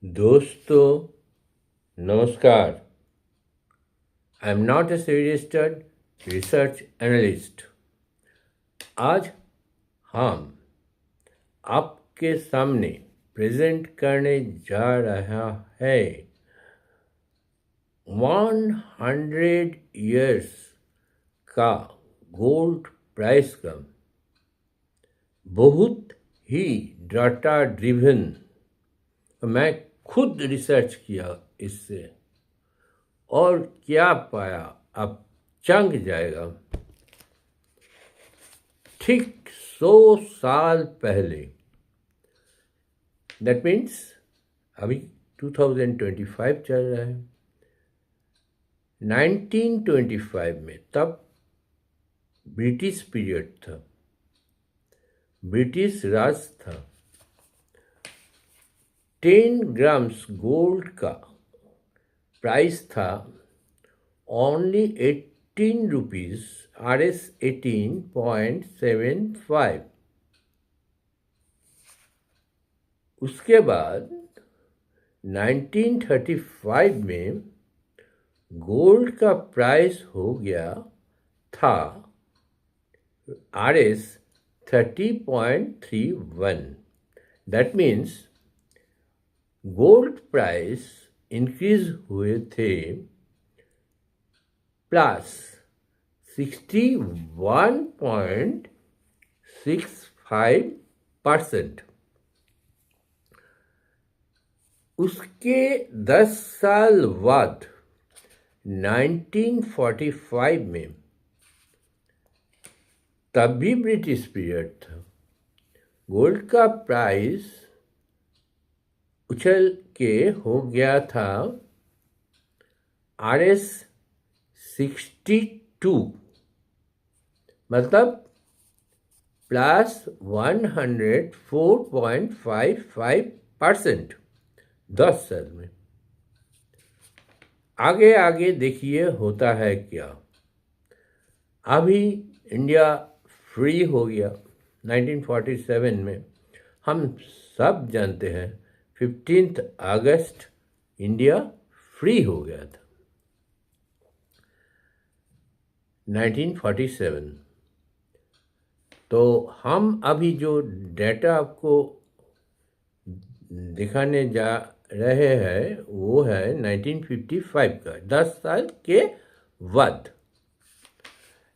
दोस्तों नमस्कार। आई am not a registered research analyst. आज हम आपके सामने प्रेजेंट करने जा रहा है 100 इयर्स का गोल्ड प्राइस का बहुत ही डाटा ड्रिवन। मैं खुद रिसर्च किया इससे और क्या पाया अब चंक जाएगा। ठीक 100 साल पहले, दैट मीन्स अभी 2025 चल रहा है। 1925 में, तब ब्रिटिश पीरियड था, ब्रिटिश राज था। 10 ग्राम्स गोल्ड का प्राइस था ओनली 18 रुपीज, RS 18.75। उसके बाद 1935 में गोल्ड का प्राइस हो गया था RS 30.31। That means gold price increase हुए थे प्लस 61.65%। उसके 10 साल बाद 1945 में, तब भी ब्रिटिश पीरियड था, गोल्ड का प्राइस उछल के हो गया था RS 62, मतलब प्लस 104.55% 10 साल में। आगे आगे देखिए होता है क्या। अभी इंडिया फ्री हो गया 1947 में। हम सब जानते हैं 15 अगस्त इंडिया फ्री हो गया था 1947। तो हम अभी जो डेटा आपको दिखाने जा रहे हैं वो है 1955 का, 10 साल के बाद।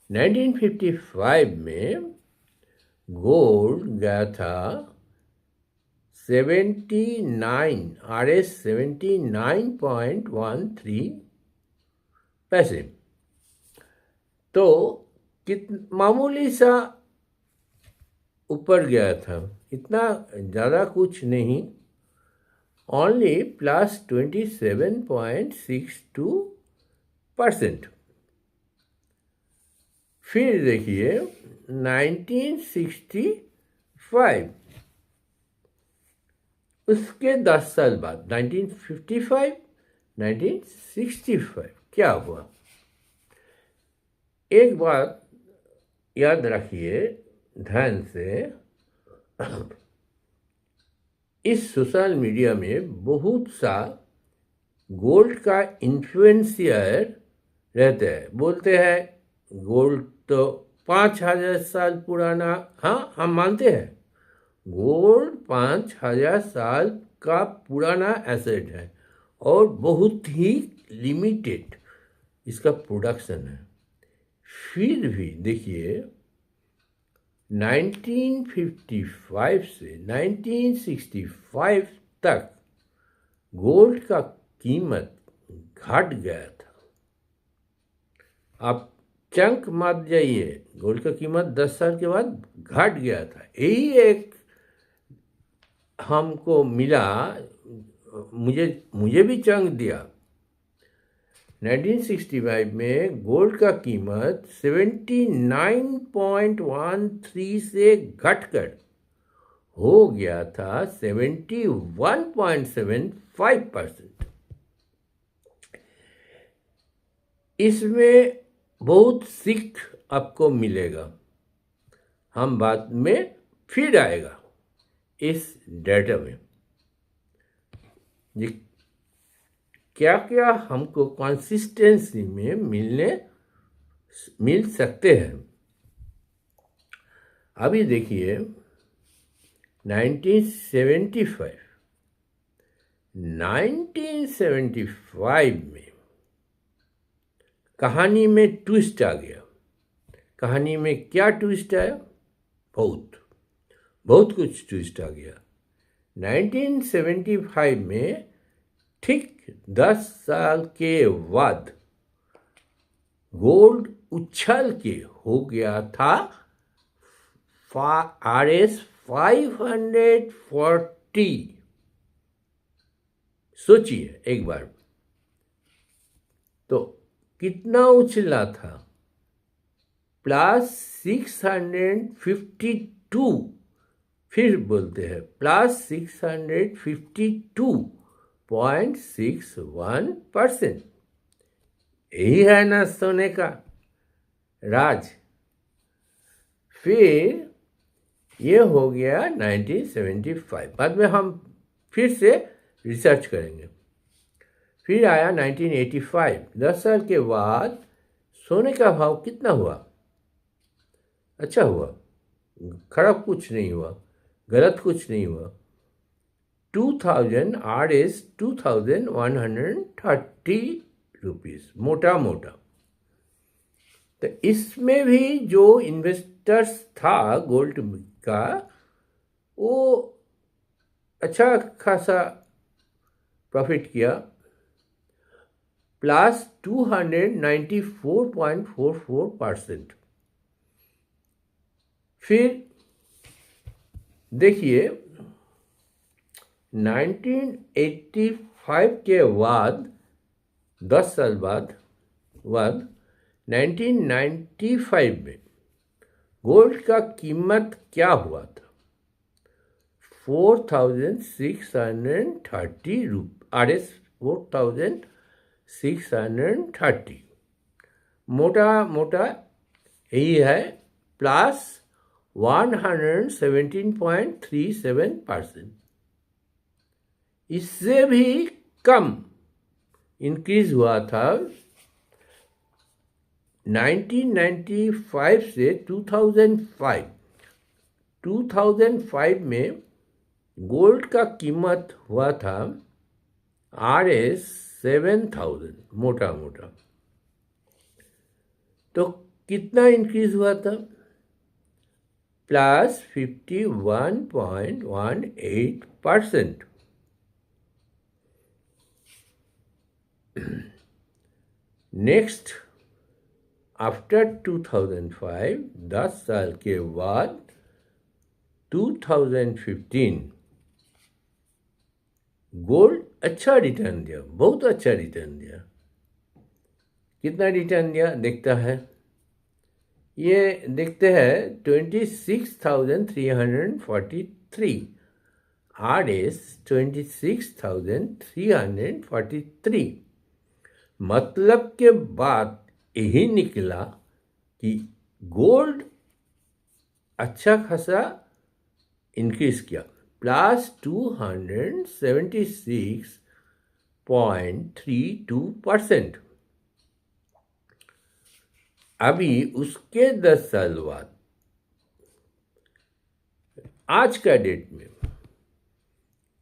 1955 में गोल्ड गया था 79, RS 79.13 पैसे। तो मामूली सा ऊपर गया था, इतना ज़्यादा कुछ नहीं, ओनली प्लस 27.62%। फिर देखिए 1965, उसके 10 साल बाद 1955, 1965 क्या हुआ। एक बात याद रखिए ध्यान से, इस सोशल मीडिया में बहुत सा गोल्ड का इन्फ्लुएंसियर रहते हैं, बोलते हैं गोल्ड तो 5000 साल पुराना। हाँ, हम मानते हैं गोल्ड 5000 साल का पुराना एसेट है और बहुत ही लिमिटेड इसका प्रोडक्शन है। फिर भी देखिए 1955 से 1965 तक गोल्ड का कीमत घट गया था। आप चंक मत जाइए, गोल्ड का कीमत 10 साल के बाद घट गया था। यही एक हमको मिला, मुझे भी चंक दिया। 1965 में गोल्ड का कीमत 79.13 से घटकर हो गया था 71.75%। इसमें बहुत सीख आपको मिलेगा, हम बाद में फिर आएगा इस डेटा में। ये क्या क्या हमको कंसिस्टेंसी में मिल सकते हैं। अभी देखिए 1975 में कहानी में ट्विस्ट आ गया। कहानी में क्या ट्विस्ट आया? बहुत कुछ ट्विस्ट आ गया। 1975 में ठीक 10 साल के बाद गोल्ड उछल के हो गया था RS 540। सोचिए एक बार, तो कितना उछला था? +652, फिर बोलते हैं +652.61%। यही है ना सोने का राज। फिर ये हो गया 1975। बाद में हम फिर से रिसर्च करेंगे। फिर आया 1985। 10 साल के बाद सोने का भाव कितना हुआ? अच्छा हुआ, खराब कुछ नहीं हुआ, गलत कुछ नहीं हुआ। 2000 RS 2130 रुपीज़, मोटा मोटा। तो इसमें भी जो इन्वेस्टर्स था गोल्ड का, वो अच्छा खासा प्रॉफिट किया, +294.44%। फिर देखिए 1985 के बाद 10 साल बाद 1995 में गोल्ड का कीमत क्या हुआ था? 4630 RS 4630, मोटा मोटा यही है, +117.37%। इससे भी कम इंक्रीज हुआ था 1995 से 2005। 2005 में गोल्ड का कीमत हुआ था RS 7000, मोटा मोटा। तो कितना इंक्रीज हुआ था? +51.18%। नेक्स्ट, आफ्टर 2005, 10 साल के बाद 2015 गोल्ड अच्छा रिटर्न दिया, बहुत अच्छा रिटर्न दिया। कितना रिटर्न दिया देखता है, ये देखते हैं 26,343, RS 26,343। मतलब के बाद यही निकला कि गोल्ड अच्छा खासा इंक्रीज किया, +276.32%। अभी उसके 10 साल बाद आज का डेट में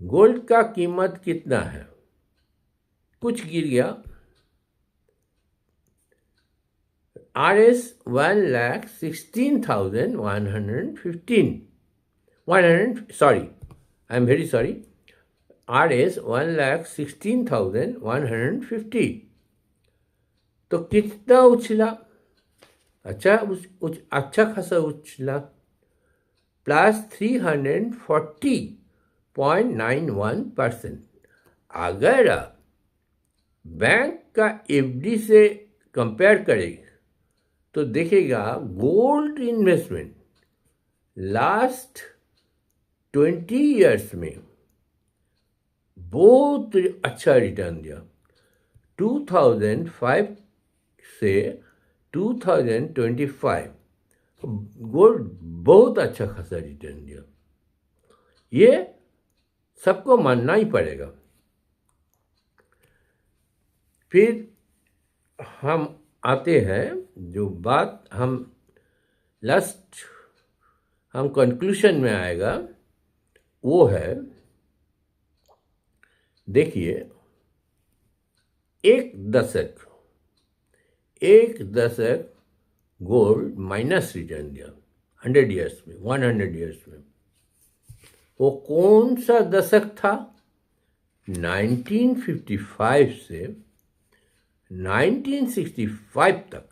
गोल्ड का कीमत कितना है? कुछ गिर गया, RS 1,16,115, sorry, I am very sorry, RS 1,16,150। तो कितना उछला? अच्छा खासा उछला, +340.91%। अगर आप बैंक का FD से कंपेयर करें तो देखेगा गोल्ड इन्वेस्टमेंट लास्ट 20 ईयर्स में बहुत अच्छा रिटर्न दिया। 2005 से 2025 गोल्ड बहुत अच्छा खासा रिटर्न दिया। ये सबको मानना ही पड़ेगा। फिर हम आते हैं, जो बात हम कंक्लूशन में आएगा वो है, देखिए, एक दशक गोल्ड माइनस रिटर्न दिया 100 ईयर्स में, 100 ईयर्स में। वो कौन सा दशक था? 1955 से 1965 तक।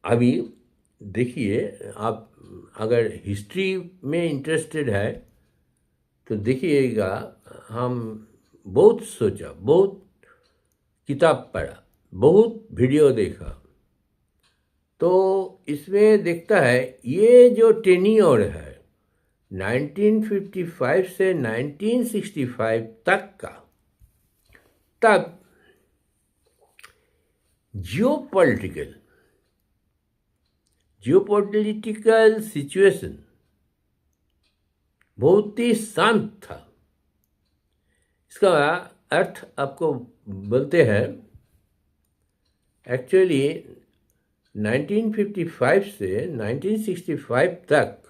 अभी देखिए, आप अगर हिस्ट्री में इंटरेस्टेड है तो देखिएगा, हम बहुत सोचा, बहुत किताब पढ़ा, बहुत वीडियो देखा, तो इसमें देखता है ये जो टेन्योर है 1955 से 1965 तक का, तब जियोपॉलिटिकल सिचुएशन बहुत ही शांत था। इसका अर्थ आपको बोलते हैं, एक्चुअली 1955 से 1965 तक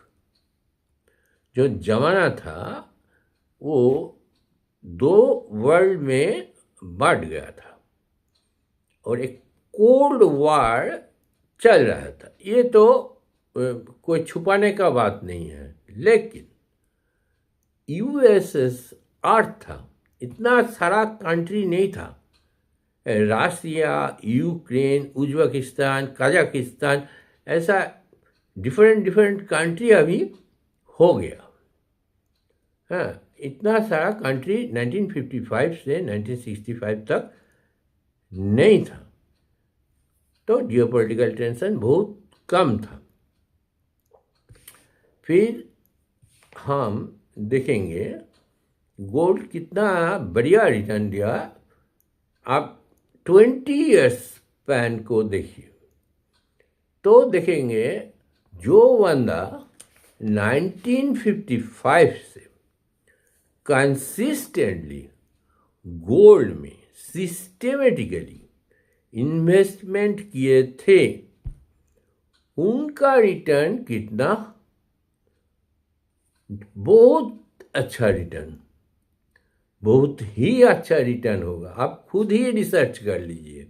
जो जमाना था वो दो वर्ल्ड में बांट गया था और एक कोल्ड वॉर चल रहा था। ये तो कोई छुपाने का बात नहीं है, लेकिन यूएसएसआर था, इतना सारा कंट्री नहीं था। रशिया, यूक्रेन, उज्बेकिस्तान, कजाकिस्तान, ऐसा डिफरेंट कंट्री अभी हो गया। हाँ, इतना सारा कंट्री 1955 से 1965 तक नहीं था, तो जियोपॉलिटिकल टेंशन बहुत कम था। फिर हम देखेंगे गोल्ड कितना बढ़िया रिटर्न दिया। आप 20 ईयर्स स्पैन को देखिए तो देखेंगे जो बंदा 1955 से कंसिस्टेंटली गोल्ड में सिस्टेमेटिकली इन्वेस्टमेंट किए थे, उनका रिटर्न कितना, बहुत अच्छा रिटर्न, बहुत ही अच्छा रिटर्न होगा। आप खुद ही रिसर्च कर लीजिए।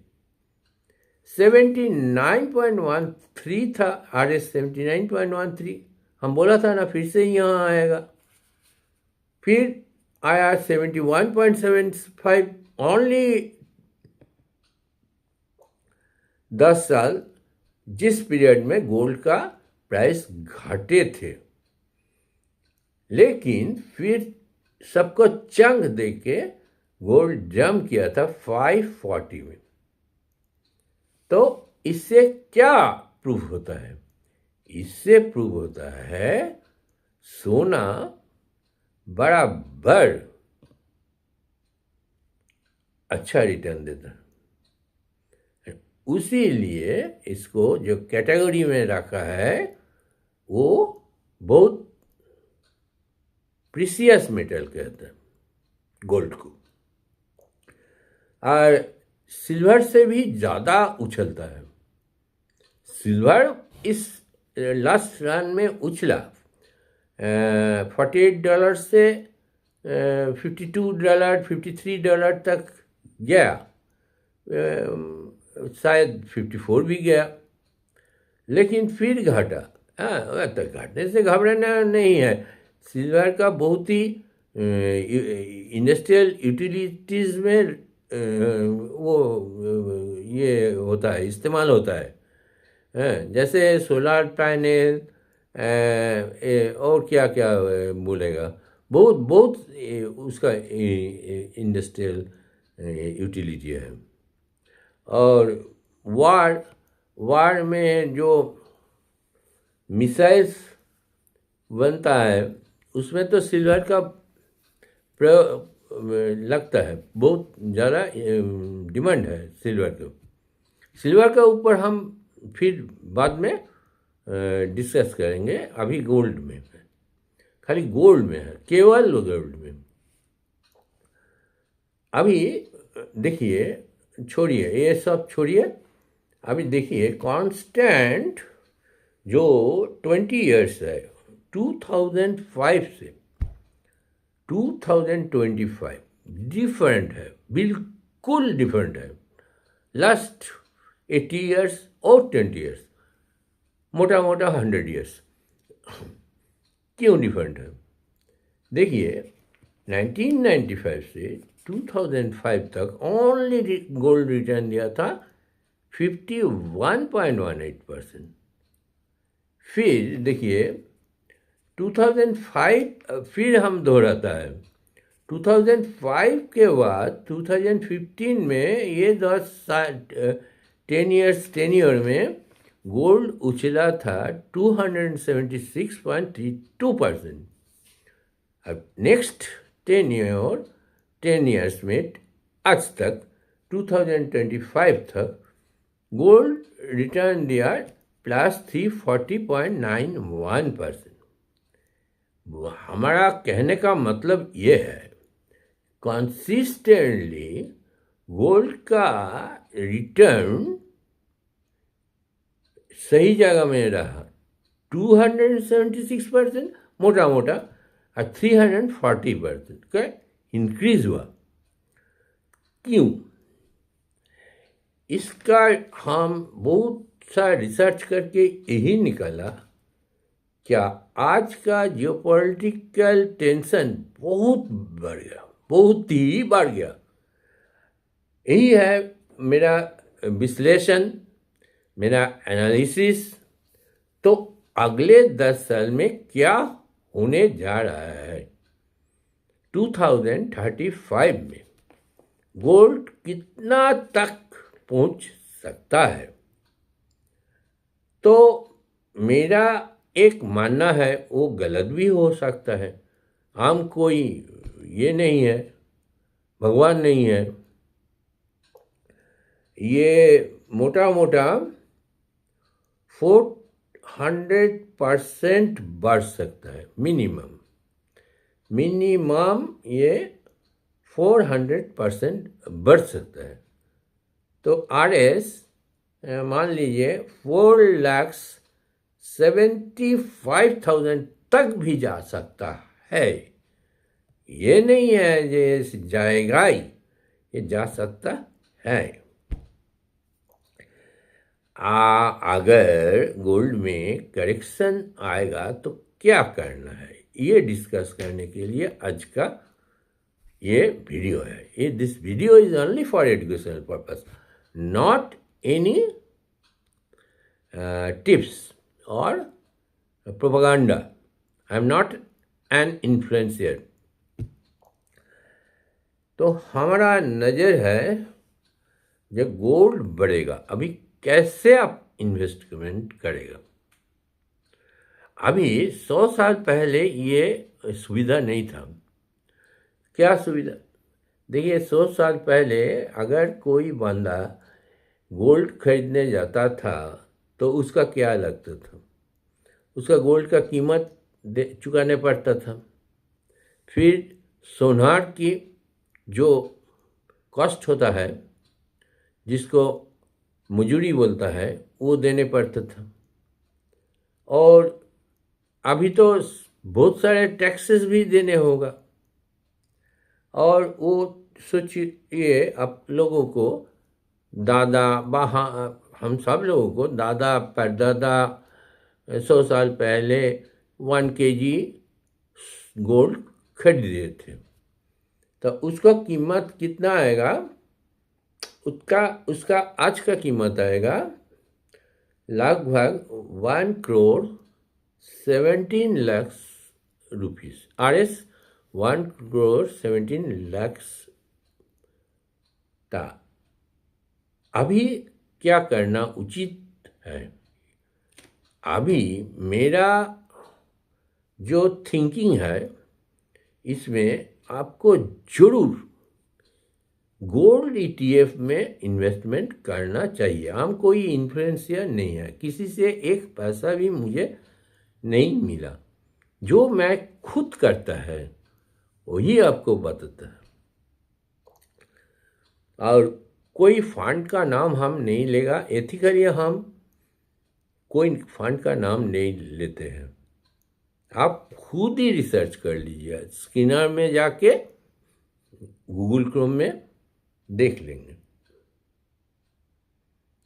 79.13 था, RS 79.13, हम बोला था ना फिर से यहाँ आएगा। फिर आया 71.75, ओनली 10 साल जिस पीरियड में गोल्ड का प्राइस घटे थे, लेकिन फिर सबको चंग देके गोल्ड जंप किया था 540 में। तो इससे क्या प्रूव होता है? इससे प्रूव होता है सोना बराबर अच्छा रिटर्न देता है। उसी लिए इसको जो कैटेगरी में रखा है वो बहुत प्रीसियस मेटल कहते हैं गोल्ड को, और सिल्वर से भी ज़्यादा उछलता है। सिल्वर इस लास्ट रन में उछला $48 से $52, $53 तक गया, शायद 54 भी गया, लेकिन फिर घटा। तो घटने से घबराना नहीं है। सिल्वर का बहुत ही इंडस्ट्रियल यूटिलिटीज़ में वो ये होता है, इस्तेमाल होता है। जैसे सोलर पैनल और क्या क्या बोलेगा, बहुत बहुत उसका इंडस्ट्रियल यूटिलिटी है। और वार में जो मिसाइल्स बनता है उसमें तो सिल्वर का प्रयोग लगता है, बहुत ज़्यादा डिमांड है सिल्वर को। सिल्वर का ऊपर हम फिर बाद में डिस्कस करेंगे। अभी गोल्ड में है, खाली गोल्ड में है, केवल गोल्ड में। अभी देखिए छोड़िए, ये सब छोड़िए। अभी देखिए कांस्टेंट जो 20 इयर्स है, 2005 से 2025 डिफरेंट है, बिल्कुल डिफरेंट है। लास्ट 80 इयर्स और 20 इयर्स, मोटा मोटा 100 इयर्स। क्यों डिफरेंट है? देखिए 1995 से 2005 तक ओनली गोल्ड रिटर्न दिया था 51.18%। फिर देखिए 2005, फिर हम दोहराता है 2005 के बाद 2015 में ये 10 इयर्स टेन्योर में गोल्ड उछला था 276.32%। अब नेक्स्ट 10 इयर्स में आज तक 2025 तक गोल्ड रिटर्न दिया +340.91%। हमारा कहने का मतलब ये है कंसिस्टेंटली गोल्ड का रिटर्न सही जगह में रहा 276%, मोटा मोटा 340% का इंक्रीज हुआ। क्यों? इसका हम बहुत सा रिसर्च करके यही निकाला, क्या आज का जियोपॉलिटिकल टेंशन बहुत बढ़ गया, बहुत ही बढ़ गया। यही है मेरा विश्लेषण, मेरा एनालिसिस। तो अगले 10 साल में क्या होने जा रहा है? 2035 में गोल्ड कितना तक पहुंच सकता है? तो मेरा एक मानना है, वो गलत भी हो सकता है। हम कोई ये नहीं है, भगवान नहीं है। ये मोटा मोटा 400% बढ़ सकता है मिनिमम ये 400% बढ़ सकता है। तो RS मान लीजिए 4,75,000 तक भी जा सकता है। ये नहीं है ये जाएगा ही, ये जा सकता है। अगर गोल्ड में करेक्शन आएगा तो क्या करना है, ये डिस्कस करने के लिए आज का ये वीडियो है। This video is only for educational purpose, not any tips और propaganda. I am not an influencer. तो हमारा नज़र है जब गोल्ड बढ़ेगा, अभी कैसे आप इन्वेस्टमेंट करेगा? अभी 100 साल पहले ये सुविधा नहीं था। क्या सुविधा? देखिए 100 साल पहले अगर कोई बंदा गोल्ड खरीदने जाता था तो उसका क्या लगता था? उसका गोल्ड का कीमत चुकाने पड़ता था। फिर सोनार की जो कॉस्ट होता है, जिसको मजूरी बोलता है, वो देने पड़ता था। और अभी तो बहुत सारे टैक्सेस भी देने होगा। और वो सोचिए आप लोगों को, हम सब लोगों को दादा परदादा 100 साल पहले 1 kg गोल्ड खरीदे थे, तो उसका कीमत कितना आएगा? उसका आज का कीमत आएगा लगभग 1,17,00,000 रुपीस। RS 1,17,00,000 था। अभी क्या करना उचित है? अभी मेरा जो थिंकिंग है, इसमें आपको जरूर गोल्ड ETF में इन्वेस्टमेंट करना चाहिए। हम कोई इन्फ्लुएंसर नहीं है, किसी से एक पैसा भी मुझे नहीं मिला। जो मैं खुद करता है वही आपको बताता है। और कोई फंड का नाम हम नहीं लेगा, एथिकली हम कोई फंड का नाम नहीं लेते हैं। आप खुद ही रिसर्च कर लीजिए, स्किनर में जाके गूगल क्रोम में देख लेंगे।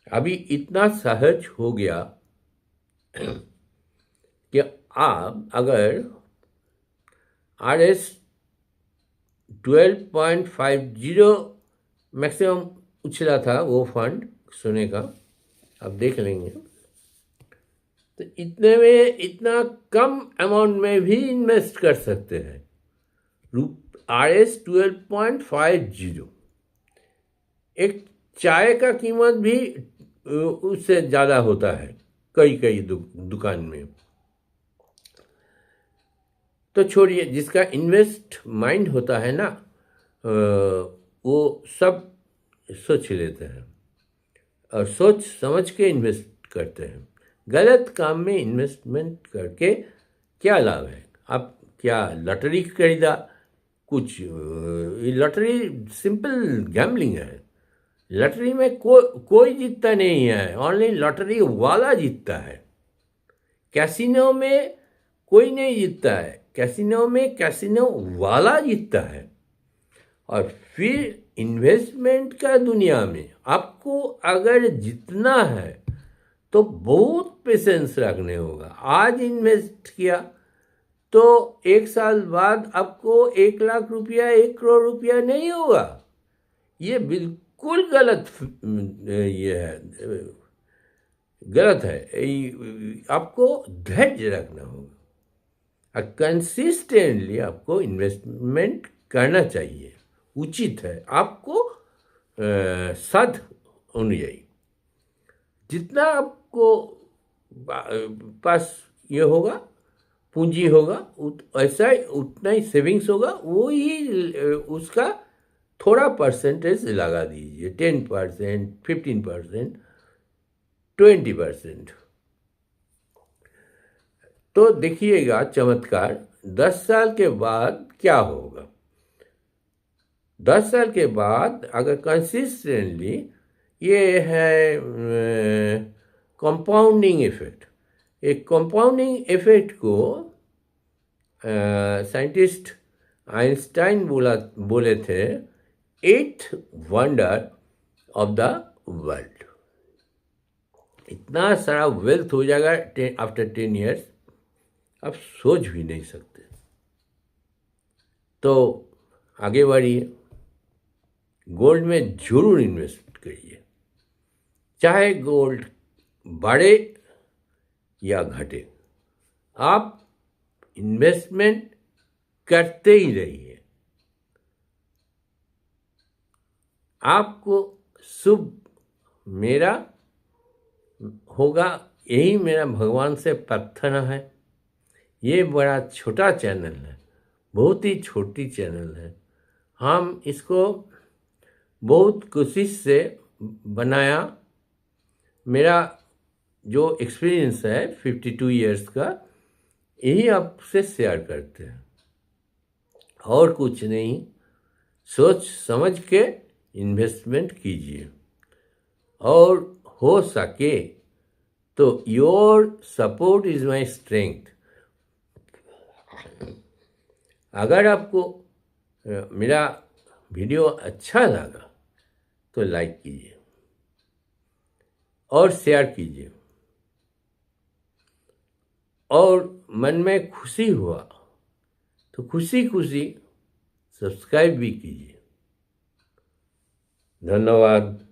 अभी इतना सहज हो गया कि आप अगर RS 12.50 मैक्सिमम उछला था वो फंड सोने का, आप देख लेंगे, तो इतने में इतना कम अमाउंट में भी इन्वेस्ट कर सकते हैं। RS 12.50, एक चाय का कीमत भी उससे ज़्यादा होता है कई दुकान में। तो छोड़िए, जिसका इन्वेस्ट माइंड होता है ना, वो सब सोच लेते हैं और सोच समझ के इन्वेस्ट करते हैं। गलत काम में इन्वेस्टमेंट करके क्या लाभ है? आप क्या लॉटरी खरीदा? कुछ लॉटरी सिंपल गैम्बलिंग है। लॉटरी में कोई जीतता नहीं है, ओनली लॉटरी वाला जीतता है। कैसीनो में कोई नहीं जीतता है, कैसीनो में कैसीनो वाला जीतता है। और फिर इन्वेस्टमेंट का दुनिया में आपको अगर जीतना है तो बहुत पेशेंस रखने होगा। आज इन्वेस्ट किया तो 1 साल बाद आपको 1 लाख रुपया 1 करोड़ रुपया नहीं होगा। ये बिल्कुल गलत है। आपको धैर्य रखना होगा। कंसिस्टेंटली आपको इन्वेस्टमेंट करना चाहिए, उचित है। आपको साध अनुयायी जितना आपको पास ये होगा, पूंजी होगा, ऐसा उतना ही सेविंग्स होगा। वो ही उसका थोड़ा परसेंटेज लगा दीजिए, 10%, 15%, 20%। तो देखिएगा चमत्कार 10 साल के बाद क्या होगा। 10 साल के बाद अगर कंसिस्टेंटली ये है कंपाउंडिंग इफेक्ट। एक कंपाउंडिंग इफेक्ट को साइंटिस्ट आइंस्टाइन बोले थे 8th wonder of the world. इतना सारा वेल्थ हो जाएगा आफ्टर 10 years, आप सोच भी नहीं सकते। तो आगे बढ़िए, गोल्ड में जरूर इन्वेस्ट करिए, चाहे गोल्ड बढ़े या घटे, आप इन्वेस्टमेंट करते ही रहिए। आपको शुभ मेरा होगा, यही मेरा भगवान से प्रार्थना है। ये बड़ा छोटा चैनल है, बहुत ही छोटी चैनल है। हम इसको बहुत कोशिश से बनाया। मेरा जो एक्सपीरियंस है 52 years का, यही आपसे शेयर करते हैं, और कुछ नहीं। सोच समझ के इन्वेस्टमेंट कीजिए, और हो सके तो your support is my strength. अगर आपको मेरा वीडियो अच्छा लगा तो लाइक कीजिए और शेयर कीजिए, और मन में खुशी हुआ तो खुशी खुशी सब्सक्राइब भी कीजिए। धन्यवाद।